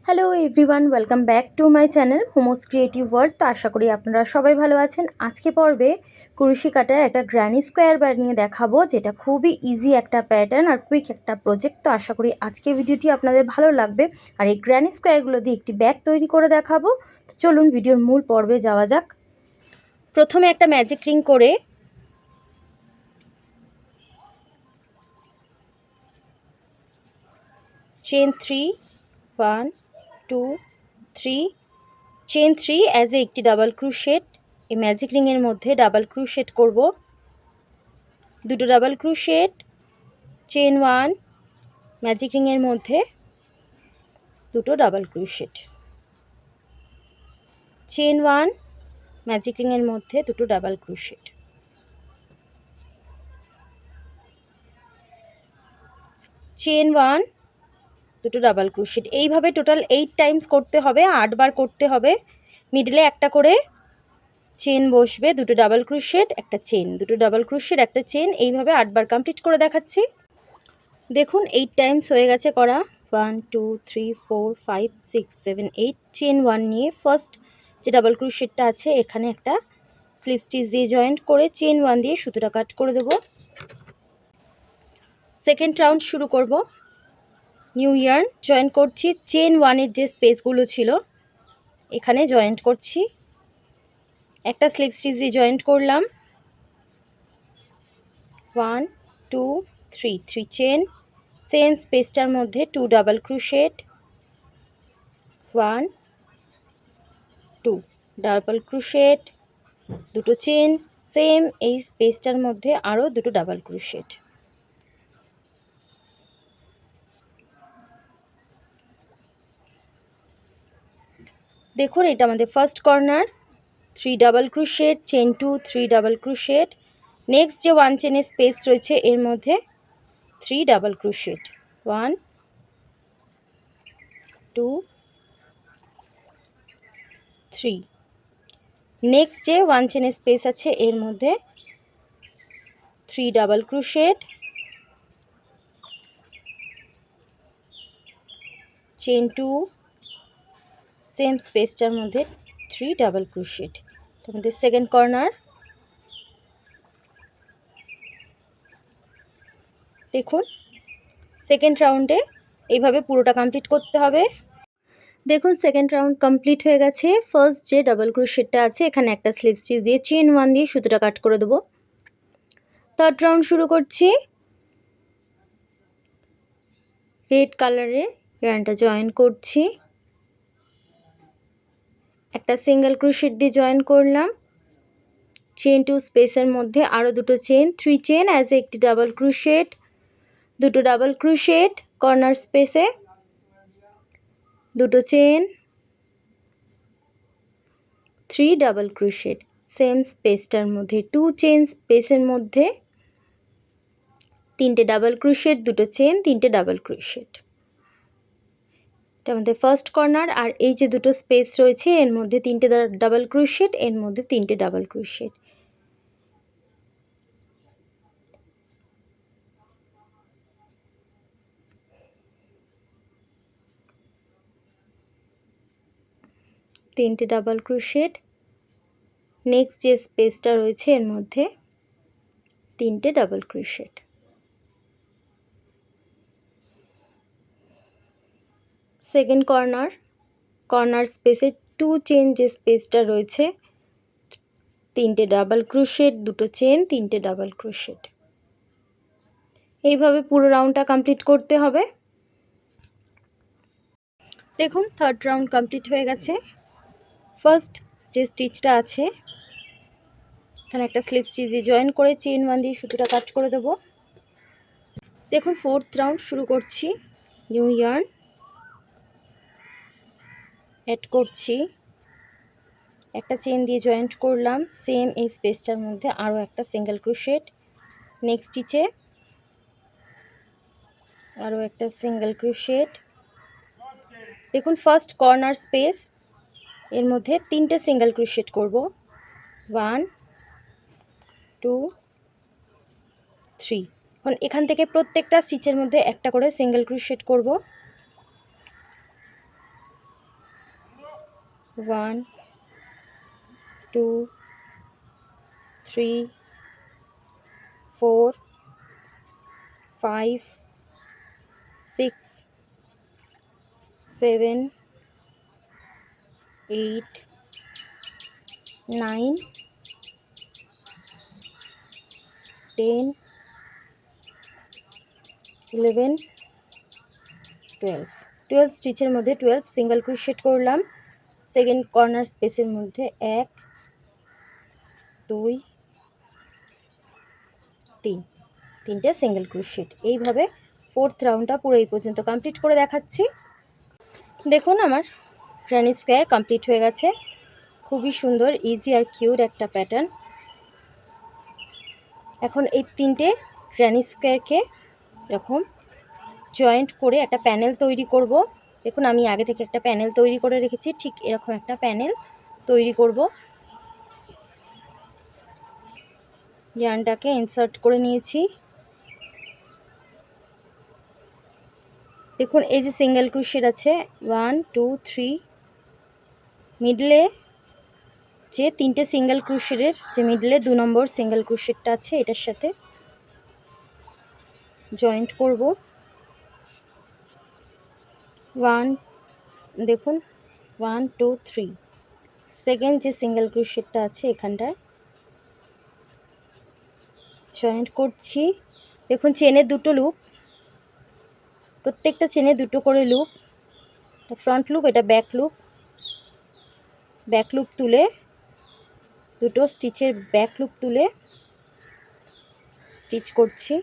Hello everyone, welcome back to my channel হোমোস creative world. তো আশা করি আপনারা সবাই ভালো আছেন। আজকে পর্বে কুরুশি কাটার একটা গ্র্যানি স্কোয়ার বানিয়ে দেখাবো, যেটা খুবই ইজি একটা প্যাটার্ন আর কুইক একটা প্রজেক্ট। তো আশা করি আজকে ভিডিওটি আপনাদের ভালো লাগবে। আর এই গ্র্যানি স্কোয়ারগুলো দিয়ে একটি ব্যাগ তৈরি করে দেখাবো। তো চলুন ভিডিওর মূল পর্বে যাওয়া যাক। প্রথমে একটা ম্যাজিক রিং করে চেন 3, 1 2 3, চেন 3 অ্যাজ এ একটি ডাবল ক্রুশেট। এই ম্যাজিক রিংয়ের মধ্যে ডাবল ক্রুশেট করব, দুটো ডাবল ক্রুশেট, চেন 1, ম্যাজিক রিংয়ের মধ্যে দুটো ডাবল ক্রুশেট, চেন 1, ম্যাজিক রিংয়ের মধ্যে দুটো ডাবল ক্রুশেট, চেন 1, দুটো ডাবল ক্রুশেট। এইভাবে টোটাল 8 টাইমস করতে হবে, 8 বার করতে হবে। মিডলে একটা করে চেন বসবে, দুটো ডাবল ক্রুশেট, একটা চেন, দুটো ডাবল ক্রুশেট, একটা চেন, এইভাবে 8 বার কমপ্লিট করে দেখাচ্ছি। দেখুন 8 টাইমস হয়ে গেছে করা। 1 2 3 4 5 6 7 8। চেন 1 নিয়ে ফার্স্ট যে ডাবল ক্রুশেটটা আছে এখানে একটা স্লিপ স্টিচ দিয়ে জয়েন্ট করে চেন 1 দিয়ে সুতোটা কাট করে দেব। সেকেন্ড রাউন্ড শুরু করব। নিউ ইয়ার্ন জয়েন্ট করছি, চেন 1-এর যে স্পেসগুলো ছিল এখানে জয়েন্ট করছি, একটা স্লিপ স্টিচ দিয়ে জয়েন্ট করলাম। 1 2 3, 3 চেন, সেম স্পেসটার মধ্যে 2 ডাবল ক্রুশেট, 1 2 ডাবল ক্রুশেট, দুটো চেন, সেম এই স্পেসটার মধ্যে আরও দুটো ডাবল ক্রুশেট। দেখুন এটা আমাদের first corner. 3 double crochet, chain 2, 3 double crochet. Next যে 1 চেনের স্পেস রয়েছে এর মধ্যে 3 ডাবল ক্রুশেট, 1 2 3। নেক্সট যে 1 চেনের স্পেস আছে এর মধ্যে 3 ডাবল ক্রুশেট, চেন 2, সেম স্পেসটার মধ্যে 3 ডাবল ক্রুশেট। আমাদের সেকেন্ড কর্নার। দেখুন সেকেন্ড রাউন্ডে এইভাবে পুরোটা কমপ্লিট করতে হবে। দেখুন সেকেন্ড রাউন্ড কমপ্লিট হয়ে গেছে। ফার্স্ট যে ডাবল ক্রোশেটটা আছে এখানে একটা স্লিপ স্টিচ দিয়ে চেন 1 দিয়ে সুতোটা কাট করে দেবো। থার্ড রাউন্ড শুরু করছি। রেড কালারের ইয়ার্নটা জয়েন করছি, একটা সিঙ্গেল ক্রোশেট দিয়ে জয়েন করলাম, চেন 2 স্পেসের মধ্যে আরও দুটো চেন, 3 চেন অ্যাজ একটি ডাবল ক্রোশেট, দুটো ডাবল ক্রোশেট কর্নার স্পেসে, দুটো চেন, 3 ডাবল ক্রোশেট, সেম স্পেসটার মধ্যে 2 চেন স্পেসের মধ্যে 3টে ডাবল ক্রোশেট, দুটো চেন, 3টে ডাবল ক্রোশেট। এটা আমাদের ফার্স্ট কর্নার। আর এই যে দুটো স্পেস রয়েছে এর মধ্যে 3টে ডাবল ক্রোশেট, এর মধ্যে 3টে ডাবল ক্রোশেট। তিনটে ডাবল ক্রোশেট। নেক্সট যে স্পেসটা রয়েছে এর মধ্যে 3টে double crochet. Second corner, corner স্পেসে 2 চেন যে স্পেসটা রয়েছে 3টে ডাবল ক্রোশেট, দুটো চেন, 3টে ডাবল ক্রোশেট। এইভাবে পুরো রাউন্ডটা কমপ্লিট করতে হবে। দেখুন থার্ড রাউন্ড কমপ্লিট হয়ে গেছে। ফার্স্ট যে স্টিচটা আছে এখানে একটা স্লিপ স্টিচ দিয়ে জয়েন করে চেন 1 দিয়ে সুতোটা কাট করে দেব। দেখুন ফোর্থ রাউন্ড শুরু করছি। নিউ ইয়ার্ন অ্যাড করছি, একটা চেন দিয়ে জয়েন্ট করলাম, সেম এই স্পেসটার মধ্যে আরও একটা সিঙ্গেল ক্রোশেট, নেক্সট স্টিচে আরও একটা সিঙ্গেল ক্রোশেট। দেখুন ফার্স্ট কর্নার স্পেস এর মধ্যে 3টে সিঙ্গেল ক্রোশেট করব, 1 2 3। এখন এখান থেকে প্রত্যেকটা স্টিচের মধ্যে একটা করে সিঙ্গেল ক্রোশেট করব। 1 2 3 4 5 6 7 8 9 10 11 12 স্টিচের মধ্যে 12 সিঙ্গেল ক্রোশেট করলাম। সেকেন্ড কর্নার স্পেসের মধ্যে 1 2 3 তিনটে সিঙ্গেল ক্রোশেট। এইভাবে ফোর্থ রাউন্ডটা পুরো এই পর্যন্ত কমপ্লিট করে দেখাচ্ছি। দেখুন আমার গ্র্যানি স্কোয়ার কমপ্লিট হয়ে গেছে। খুবই সুন্দর, ইজি আর কিউট একটা প্যাটার্ন। এখন এই তিনটে গ্র্যানি স্কোয়ারকে এরকম জয়েন্ট করে একটা প্যানেল তৈরি করব। দেখুন আমি আগে থেকে একটা প্যানেল তৈরি করে রেখেছি, ঠিক এরকম একটা প্যানেল তৈরি করব। ইয়ার্নটাকে ইনসার্ট করে নিয়েছি। দেখুন এই যে সিঙ্গেল ক্রোশেট আছে 1 2 3, মিডলে যে তিনটে সিঙ্গেল ক্রোশেটের যে মিডলে 2 নম্বর সিঙ্গেল ক্রোশেটটা আছে এটার সাথে জয়েন্ট করব। 1 দেখুন 1 2 3, সেকেন্ড যে সিঙ্গেল ক্রোশেটটা আছে এখানটায় জয়েন্ট করছি। দেখুন চেনের দুটো লুপ, প্রত্যেকটা চেনে দুটো করে লুপ, এটা ফ্রন্ট লুপ, এটা ব্যাক লুপ। ব্যাক লুপ তুলে দুটো স্টিচের ব্যাক লুপ তুলে স্টিচ করছি।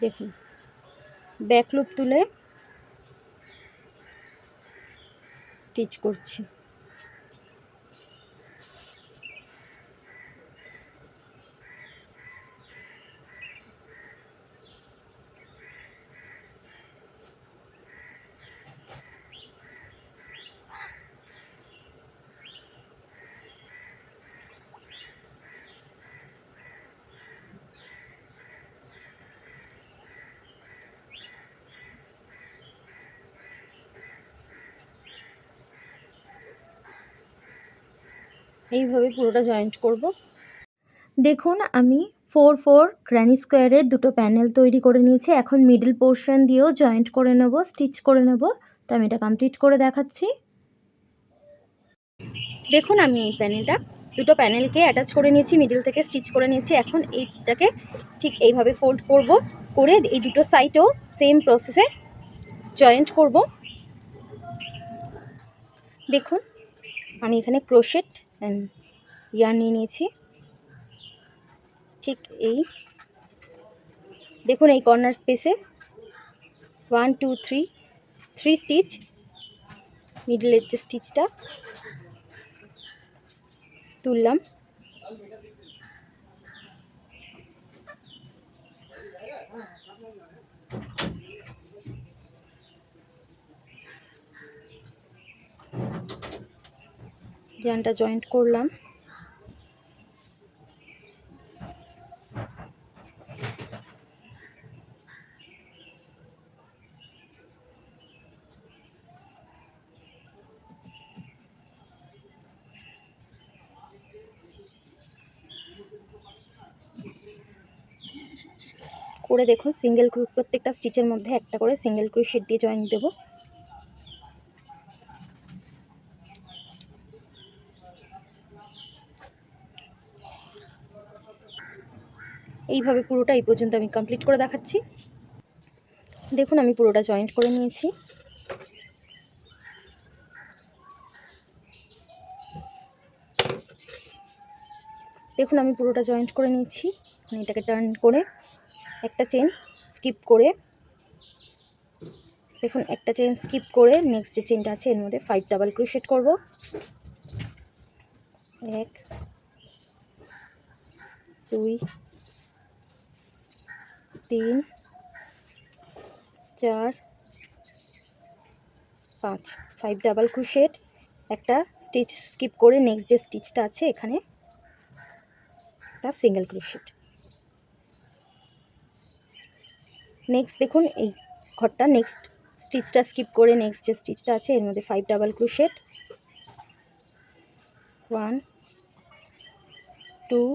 দেখুন ব্যাক লুপ তুলে স্টিচ করছি। এইভাবে পুরোটা জয়েন্ট করব। দেখুন আমি 4 4 গ্র্যানি স্কোয়ারের দুটো প্যানেল তৈরি করে নিয়েছি। এখন মিডল পোর্শন দিয়েও জয়েন্ট করে নেব, স্টিচ করে নেব। তো আমি এটা কমপ্লিট করে দেখাচ্ছি। দেখুন আমি এই দুটো প্যানেলকে অ্যাটাচ করে নিয়েছি, মিডল থেকে স্টিচ করে নিয়েছি। এখন এইটাকে ঠিক এইভাবে ফোল্ড করব, করে এই দুটো সাইডেও সেম প্রসেসে জয়েন্ট করব। দেখুন আমি এখানে ক্রোশেট অ্যান্ড ইয়ার্ন নিয়ে নিয়েছি। ঠিক এই দেখুন এই কর্নার স্পেসে 1 2 3 স্টিচ, মিডলের যে স্টিচটা তুললাম। ইয়ার্নটা জয়েন্ট করলাম। করে দেখুন সিঙ্গেল প্রত্যেকটা স্টিচের মধ্যে একটা করে সিঙ্গেল ক্রোশেট দিয়ে জয়েন দেব। এইভাবে পুরোটা এই পর্যন্ত আমি কমপ্লিট করে দেখাচ্ছি। দেখুন আমি পুরোটা জয়েন্ট করে নিয়েছি। দেখুন আমি পুরোটা জয়েন্ট করে নিয়েছি। এটাকে টার্ন করে একটা চেন স্কিপ করে, দেখুন একটা চেন স্কিপ করে নেক্সট যে চেনটা আছে এর মধ্যে 5 ডাবল ক্রোশেট করব। 1 2 3 4 5 ডাবল ক্রোশেট, একটা স্টিচ স্কিপ করে নেক্সট যে স্টিচটা আছে এখানে একটা সিঙ্গেল ক্রোশেট। নেক্সট দেখুন এই ঘরটা নেক্সট স্টিচটা স্কিপ করে নেক্সট যে স্টিচটা আছে এর মধ্যে 5 ডাবল ক্রোশেট, 1 2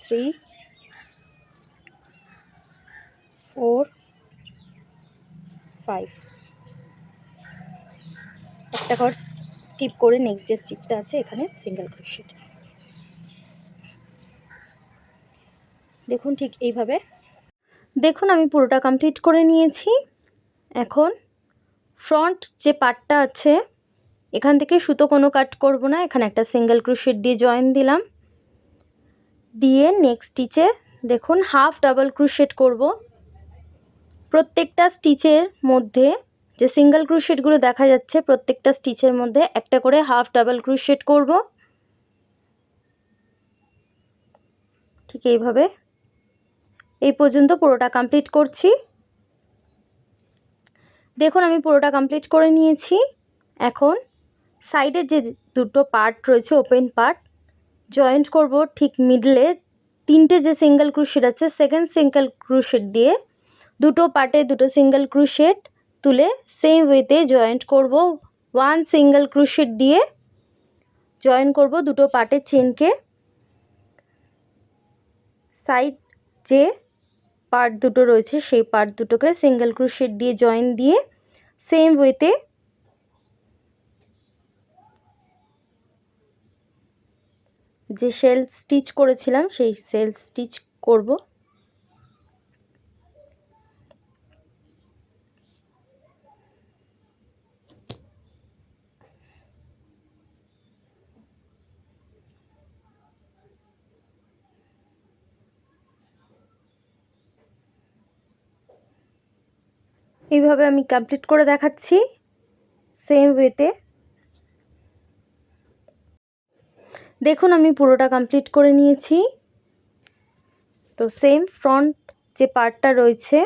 3 4 5 একটা ঘর স্কিপ করে নেক্সট যে স্টিচটা আছে এখানে সিঙ্গেল ক্রোশেট। দেখুন ঠিক এইভাবে। দেখুন আমি পুরোটা কমপ্লিট করে নিয়েছি। এখন ফ্রন্ট যে পার্টটা আছে এখান থেকে সুতো কোনো কাট করব না, এখানে একটা সিঙ্গেল ক্রোশেট দিয়ে জয়েন দিলাম, দিয়ে নেক্সট স্টিচে দেখুন হাফ ডাবল ক্রোশেট করব। প্রত্যেকটা স্টিচের মধ্যে যে সিঙ্গেল ক্রোশেটগুলো দেখা যাচ্ছে প্রত্যেকটা স্টিচের মধ্যে একটা করে হাফ ডাবল ক্রোশেট করব, ঠিক এইভাবে। এই পর্যন্ত পুরোটা কমপ্লিট করছি। দেখুন আমি পুরোটা কমপ্লিট করে নিয়েছি। এখন সাইডের যে দুটো পার্ট রয়েছে ওপেন পার্ট জয়েন্ট করব, ঠিক মিডলে তিনটে যে সিঙ্গেল ক্রোশেট আছে সেকেন্ড সিঙ্গেল ক্রোশেট দিয়ে দুটো পার্টে দুটো সিঙ্গেল ক্রোশেট তুলে সেম ওয়েতে জয়েন্ট করব। 1 সিঙ্গেল ক্রোশেট দিয়ে জয়েন করব দুটো পার্টের চেনকে। সাইড যে পার্ট দুটো রয়েছে সেই পার্ট দুটোকে সিঙ্গেল ক্রোশেট দিয়ে জয়েন দিয়ে সেম ওয়েতে যে শেল স্টিচ করেছিলাম সেই শেল স্টিচ করব। এইভাবে আমি কমপ্লিট করে দেখাচ্ছি সেম ওয়েতে। দেখুন আমি পুরোটা কমপ্লিট করে নিয়েছি। তো সেম ফ্রন্ট যে পার্টটা রয়েছে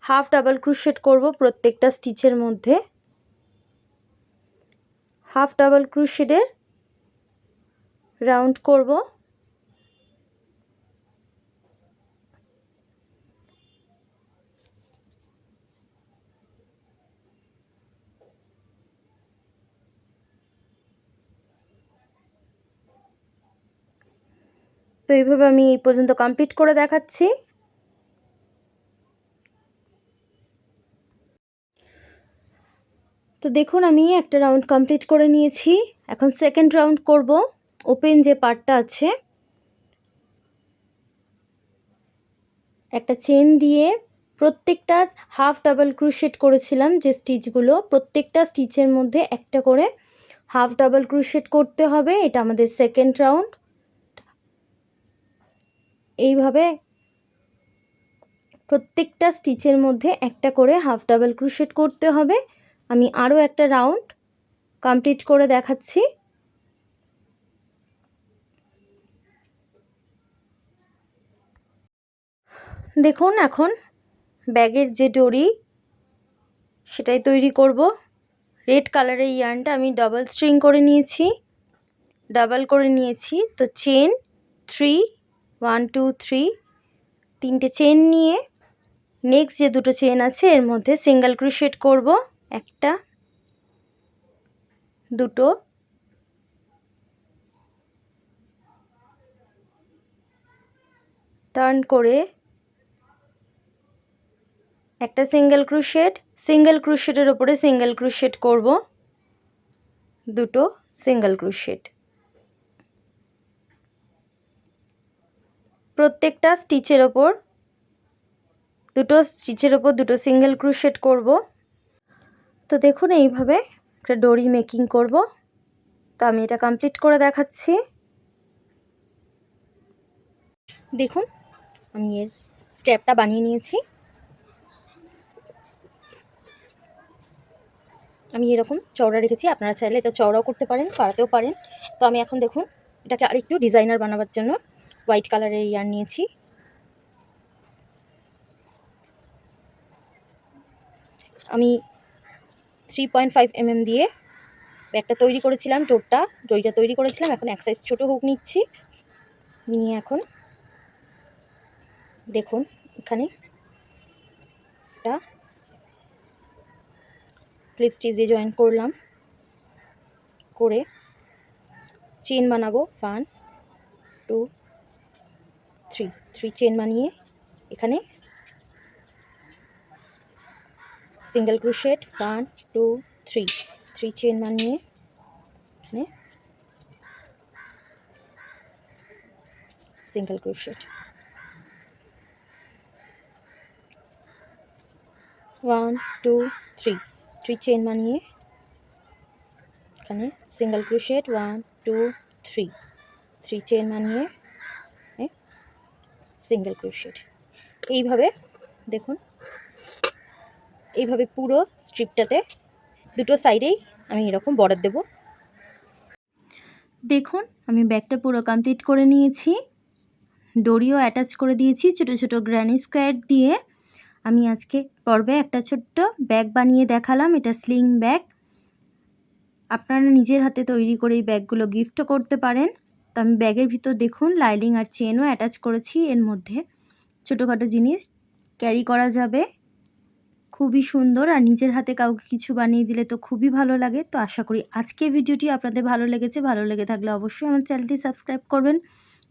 হাফ ডাবল ক্রোশেট করব প্রত্যেকটা স্টিচের মধ্যে। হাফ ডাবল ক্রোশেটের রাউন্ড করব। তো এইভাবে আমি এই পর্যন্ত কমপ্লিট করে দেখাচ্ছি। তো দেখুন আমি একটা রাউন্ড কমপ্লিট করে নিয়েছি। এখন সেকেন্ড রাউন্ড করব। ওপেন যে পার্টটা আছে একটা চেন দিয়ে প্রত্যেকটা হাফ ডাবল ক্রোশেট করেছিলাম যে স্টিচগুলো প্রত্যেকটা স্টিচের মধ্যে একটা করে হাফ ডাবল ক্রোশেট করতে হবে। এটা আমাদের সেকেন্ড রাউন্ড। এইভাবে প্রত্যেকটা স্টিচের মধ্যে একটা করে হাফ ডাবল ক্রোশেট করতে হবে। আমি আরও একটা রাউন্ড কমপ্লিট করে দেখাচ্ছি। দেখুন এখন ব্যাগের যে ডরি সেটাই তৈরি করব। রেড কালারের ইয়ার্নটা আমি ডাবল স্ট্রিং করে নিয়েছি, ডাবল করে নিয়েছি। তো চেন 3 1 2 3 তিনটে চেন নিয়ে নেক্সট যে দুটো চেন আছে এর মধ্যে সিঙ্গেল ক্রোশেট করব। একটা দুটো টার্ন করে একটা সিঙ্গেল ক্রোশেটের ওপরে সিঙ্গেল ক্রোশেট করব, দুটো সিঙ্গেল ক্রোশেট। প্রত্যেকটা স্টিচের ওপর দুটো সিঙ্গেল ক্রোশেট করব। তো দেখুন এইভাবে একটা ডরি মেকিং করব। তো আমি এটা কমপ্লিট করে দেখাচ্ছি। দেখুন আমি এর স্টেপটা বানিয়ে নিয়েছি। আমি এরকম চওড়া রেখেছি, আপনারা চাইলে এটা চওড়াও করতে পারেন, বাড়াতেও পারেন। তো আমি এখন দেখুন এটাকে আরেকটু ডিজাইনার বানাবার জন্য হোয়াইট কালারের ইয়ার নিয়েছি। আমি 3.5 mm দিয়ে ব্যাগটা তৈরি করেছিলাম, দড়িটা তৈরি করেছিলাম। এখন এক সাইজ ছোটো হুক নিচ্ছি, নিয়ে এখন দেখুন এখানে একটা স্লিপ স্টিচ দিয়ে জয়েন করলাম, করে চেন বানাবো 1 2 3 চেন বানিয়ে এখানে সিঙ্গেল ক্রোশেট 1 2 3 চেন বানিয়ে এখানে সিঙ্গেল ক্রোশেট 1 2 3 চেন বানিয়ে এখানে সিঙ্গেল ক্রোশেট 1 2 3 চেন বানিয়ে সিঙ্গেল ক্রোশেট। এইভাবে দেখুন, এইভাবে পুরো স্ট্রিপটাতে দুটো সাইডেই আমি এরকম বর্ডার দেব। দেখুন আমি ব্যাগটা পুরো কমপ্লিট করে নিয়েছি, ডোরিও অ্যাটাচ করে দিয়েছি ছোট ছোট গ্র্যানি স্কোয়ার দিয়ে। আমি আজকে পর্বে একটা ছোট্ট ব্যাগ বানিয়ে দেখালাম, এটা স্লিং ব্যাগ। আপনারা নিজের হাতে তৈরি করে এই ব্যাগগুলো গিফটও করতে পারেন। তো আমি ব্যাগের ভিতর দেখুন লাইনিং আর চেনও অ্যাটাচ করেছি, এর মধ্যে ছোটোখাটো জিনিস ক্যারি করা যাবে, খুবই সুন্দর। আর নিজের হাতে কাউকে কিছু বানিয়ে দিলে তো খুবই ভালো লাগে। তো আশা করি আজকের ভিডিওটি আপনাদের ভালো লেগেছে, ভালো লেগে থাকলে অবশ্যই আমার চ্যানেলটি সাবস্ক্রাইব করবেন,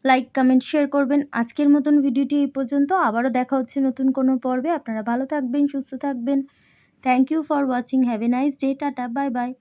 লাইক কমেন্ট শেয়ার করবেন। আজকের মতন ভিডিওটি এই পর্যন্ত, আবারও দেখা হচ্ছে নতুন কোনো পর্বে। আপনারা ভালো থাকবেন, সুস্থ থাকবেন। Thank you for watching, have a nice day, টাটা, বাই বাই।